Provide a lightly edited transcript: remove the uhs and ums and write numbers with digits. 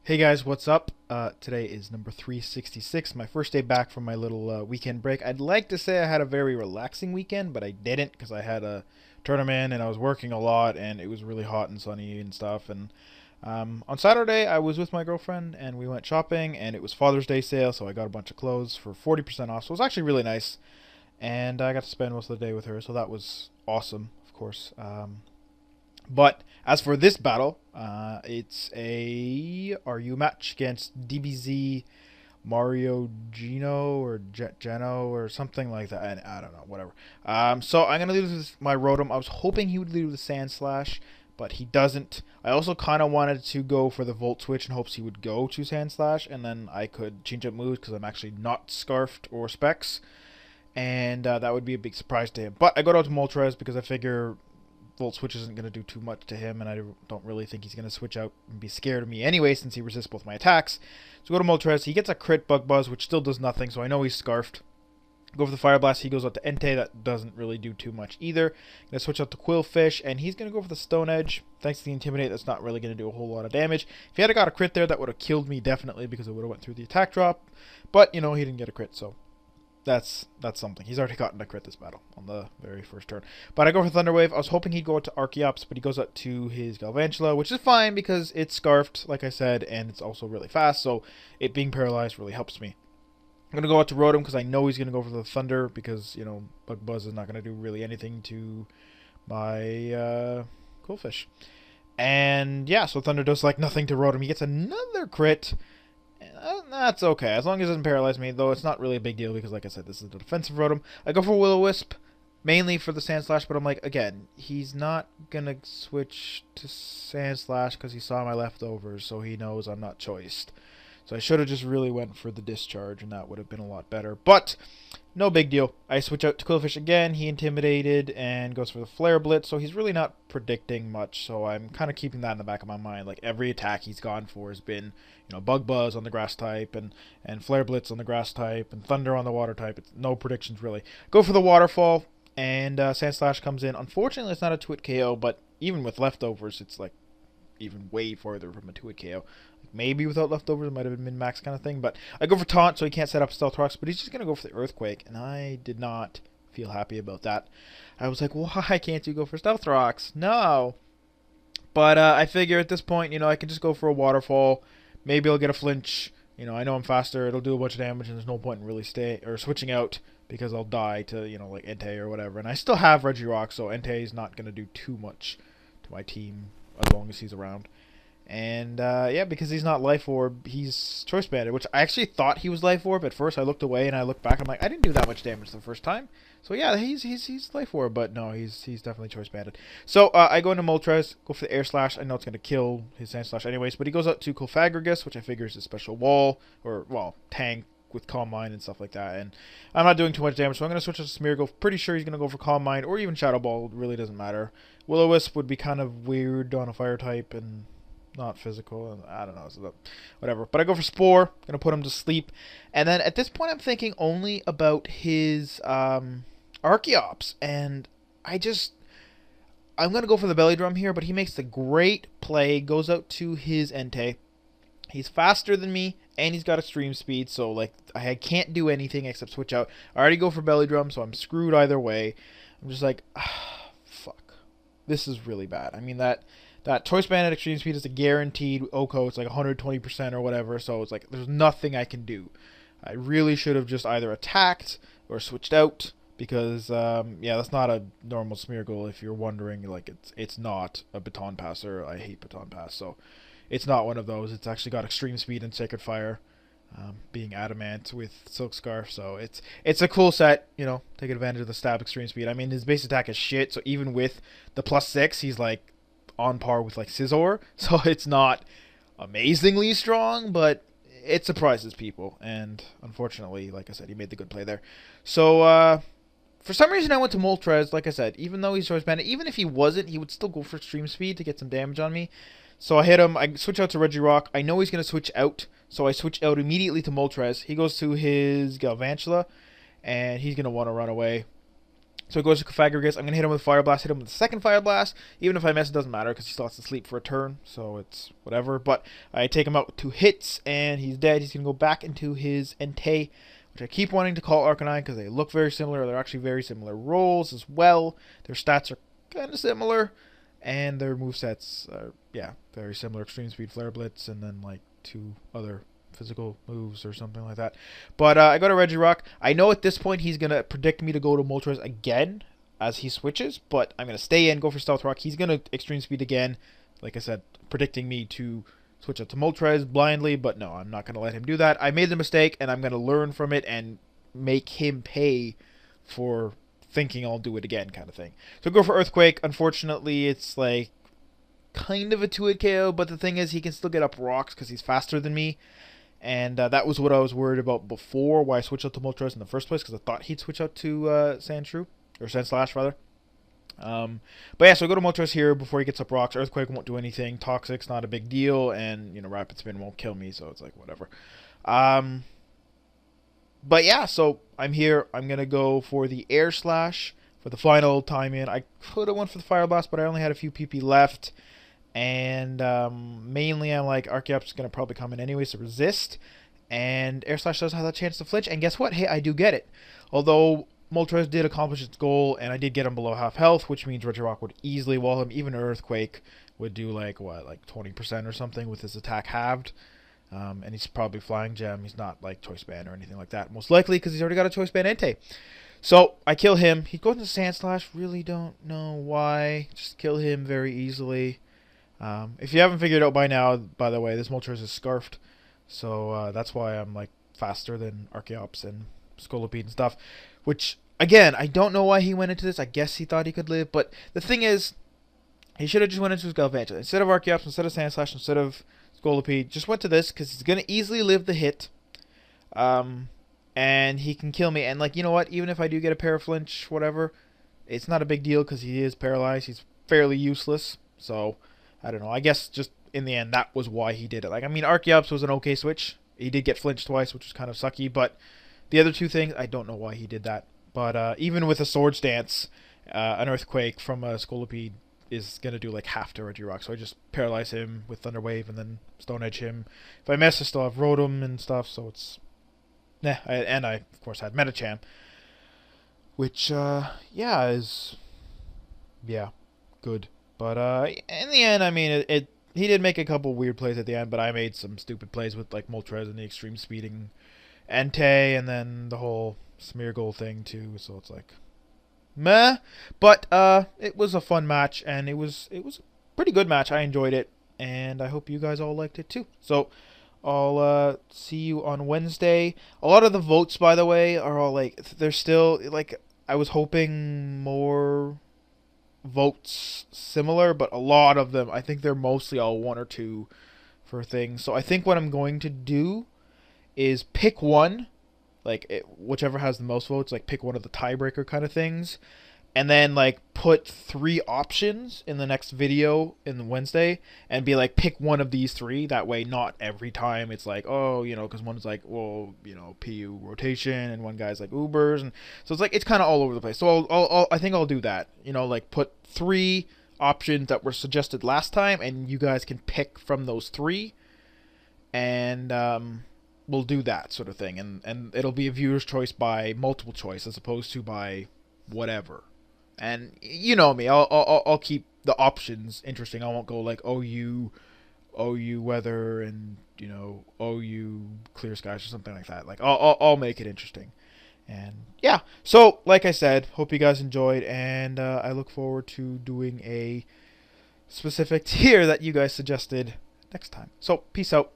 Hey guys, what's up? Today is number 366, my first day back from my little weekend break. I'd like to say I had a very relaxing weekend, but I didn't because I had a tournament and I was working a lot and it was really hot and sunny and stuff. And on Saturday, I was with my girlfriend and we went shopping and it was Father's Day sale, so I got a bunch of clothes for 40% off. So it was actually really nice and I got to spend most of the day with her, so that was awesome, of course. But as for this battle, it's a RU match against dbzmariogeno or Geno or something like that. And I don't know, whatever. So I'm gonna leave this with my Rotom. I was hoping he would leave with the Sand Slash, but he doesn't. I also kind of wanted to go for the Volt Switch in hopes he would go to Sand Slash, and then I could change up moves because I'm actually not Scarfed or Specs, and that would be a big surprise to him. But I go down to Moltres because I figure Volt Switch isn't going to do too much to him, and I don't really think he's going to switch out and be scared of me anyway, since he resists both my attacks. So go to Moltres. He gets a crit Bug Buzz, which still does nothing, so I know he's Scarfed. Go for the Fire Blast. He goes out to Entei. That doesn't really do too much either. Going to switch out to Quillfish, and he's going to go for the Stone Edge. Thanks to the Intimidate, that's not really going to do a whole lot of damage. If he had got a crit there, that would have killed me definitely, because it would have went through the attack drop. But, you know, he didn't get a crit, so that's something. He's already gotten a crit this battle on the very first turn. But I go for Thunder Wave. I was hoping he'd go out to Archeops, but he goes out to his Galvantula, which is fine because it's Scarfed, like I said, and it's also really fast, so it being paralyzed really helps me. I'm going to go out to Rotom because I know he's going to go for the Thunder because, you know, Bug Buzz is not going to do really anything to my Quillfish. And yeah, so Thunder does like nothing to Rotom. He gets another crit. That's okay, as long as it doesn't paralyze me, though it's not really a big deal because, like I said, this is the defensive Rotom. I go for Will-O-Wisp, mainly for the Sand Slash, but I'm like, again, he's not going to switch to Sand Slash because he saw my leftovers, so he knows I'm not choiced. So I should have just really went for the Discharge, and that would have been a lot better. But no big deal. I switch out to Quillfish again. He Intimidated and goes for the Flare Blitz, so he's really not predicting much. So I'm kind of keeping that in the back of my mind. Like, every attack he's gone for has been, you know, Bug Buzz on the Grass type and Flare Blitz on the Grass type and Thunder on the Water type. It's no predictions, really. Go for the Waterfall, and Sand Slash comes in. Unfortunately, it's not a 2-hit KO, but even with leftovers, it's like even way farther from a 2-hit KO. Maybe without leftovers, it might have been min-max kind of thing. But I go for Taunt, so he can't set up Stealth Rocks, but he's just going to go for the Earthquake. And I did not feel happy about that. I was like, why can't you go for Stealth Rocks? No. But I figure at this point, you know, I can just go for a Waterfall. Maybe I'll get a flinch. You know, I know I'm faster. It'll do a bunch of damage, and there's no point in really switching out because I'll die to, you know, like Entei or whatever. And I still have Regirock, so Entei is not going to do too much to my team as long as he's around. And, yeah, because he's not Life Orb, he's Choice Banded, which I actually thought he was Life Orb. At first, I looked away, and I looked back, I'm like, I didn't do that much damage the first time. So, yeah, he's Life Orb, but no, he's definitely Choice Banded. So, I go into Moltres, go for the Air Slash. I know it's going to kill his Sand Slash anyways, but he goes out to Cofagrigus, which I figure is a special wall, or, well, tank with Calm Mind and stuff like that. And I'm not doing too much damage, so I'm going to switch to Smeargle. Pretty sure he's going to go for Calm Mind, or even Shadow Ball. It really doesn't matter. Will-O-Wisp would be kind of weird on a Fire type, and not physical, I don't know, so whatever. But I go for Spore, gonna put him to sleep, and then at this point I'm thinking only about his Archeops, and I'm gonna go for the Belly Drum here, but he makes the great play, goes out to his Entei. He's faster than me, and he's got extreme speed, so like I can't do anything except switch out. I already go for Belly Drum, so I'm screwed either way. I'm just like, fuck, this is really bad. I mean, that Choice Banded Extreme Speed is a guaranteed OHKO. It's like 120% or whatever, so it's like there's nothing I can do. I really should have just either attacked or switched out because, yeah, that's not a normal Smeargle if you're wondering. Like, it's not a Baton Passer. I hate Baton Pass, so it's not one of those. It's actually got Extreme Speed and Sacred Fire, being Adamant with Silk Scarf, so it's a cool set, you know, take advantage of the Stab Extreme Speed. I mean, his base attack is shit, so even with the +6, he's like on par with like Scizor, so it's not amazingly strong, but it surprises people, and unfortunately, like I said, he made the good play there. So for some reason I went to Moltres, like I said, even though he's Choice Banded, even if he wasn't, he would still go for Extreme Speed to get some damage on me. So I hit him, I switch out to Regirock, I know he's going to switch out, so I switch out immediately to Moltres. He goes to his Galvantula, and he's going to want to run away. So he goes to Pythagoras. I'm going to hit him with Fire Blast, hit him with the second Fire Blast. Even if I miss, it doesn't matter because he still has to sleep for a turn, so it's whatever. But I take him out with 2 hits, and he's dead. He's going to go back into his Entei, which I keep wanting to call Arcanine because they look very similar. They're actually very similar roles as well. Their stats are kind of similar, and their movesets are, yeah, very similar. Extreme Speed, Flare Blitz, and then like 2 other physical moves or something like that. But I go to Regirock. I know at this point he's going to predict me to go to Moltres again as he switches, but I'm going to stay in, go for Stealth Rock. He's going to Extreme Speed again, like I said, predicting me to switch up to Moltres blindly, but no, I'm not going to let him do that. I made the mistake, and I'm going to learn from it and make him pay for thinking I'll do it again kind of thing. So go for Earthquake. Unfortunately, it's like kind of a 2-hit KO, but the thing is he can still get up rocks because he's faster than me. And that was what I was worried about before, why I switched out to Moltres in the first place, because I thought he'd switch out to Sandshrew, or Sandslash, rather. But yeah, so I go to Moltres here before he gets up rocks. Earthquake won't do anything. Toxic's not a big deal, and, you know, Rapid Spin won't kill me, so it's like, whatever. But yeah, so I'm here. I'm going to go for the Air Slash for the final time in. I could have went for the Fire Blast, but I only had a few PP left. And mainly I'm like, Archeop's going to probably come in anyways to resist. And Air Slash does have a chance to flinch. And guess what? Hey, I do get it. Although Moltres did accomplish its goal, and I did get him below half health, which means Regirock would easily wall him. Even Earthquake would do like, what, like 20% or something with his attack halved. And he's probably Flying Gem. He's not like Choice Band or anything like that. Most likely because he's already got a Choice Band Entei. So I kill him. He goes into Sandslash. Really don't know why. Just kill him very easily. If you haven't figured it out by now, by the way, this Moltres is scarfed, so that's why I'm like faster than Archeops and Scolipede and stuff, which, again, I don't know why he went into this. I guess he thought he could live, but the thing is, he should have just went into his Galvantula. Instead of Archeops, instead of Sandslash, instead of Scolipede, just went to this, because he's going to easily live the hit, and he can kill me, and like, you know what, even if I do get a Paraflinch, whatever, it's not a big deal, because he is paralyzed. He's fairly useless, so I don't know. I guess just in the end, that was why he did it. Like, I mean, Archeops was an okay switch. He did get flinched twice, which was kind of sucky. But the other 2 things, I don't know why he did that. But even with a Swords Dance, an Earthquake from a Scolipede is going to do like half to Regirock. So I just paralyze him with Thunder Wave and then Stone Edge him. If I miss, I still have Rotom and stuff. So it's... and I, of course, had Metacham. Which, yeah, is... yeah, good. But in the end, I mean, he did make a couple weird plays at the end, but I made some stupid plays with like Moltres and the extreme speeding Entei, and then the whole Smeargle thing too. So it's like, meh. But it was a fun match, and it was a pretty good match. I enjoyed it, and I hope you guys all liked it too. So I'll see you on Wednesday. A lot of the votes, by the way, are all like, they're still like, I was hoping more votes similar, but a lot of them, I think they're mostly all 1 or 2 for things. So I think what I'm going to do is pick one, like whichever has the most votes, like pick one of the tiebreaker kind of things, and then like put 3 options in the next video in Wednesday and be like, pick one of these 3. That way not every time it's like, oh, you know, because one's like, well, you know, PU rotation, and one guy's like Ubers, and so it's like, it's kind of all over the place. So I think I'll do that, you know, like put 3 options that were suggested last time, and you guys can pick from those 3, and we'll do that sort of thing, and it'll be a viewer's choice by multiple choice as opposed to by whatever. And you know me, I'll keep the options interesting. I won't go like OU weather, and you know, OU clear skies or something like that. Like I'll make it interesting. And yeah, so like I said, hope you guys enjoyed, and I look forward to doing a specific tier that you guys suggested next time. So peace out.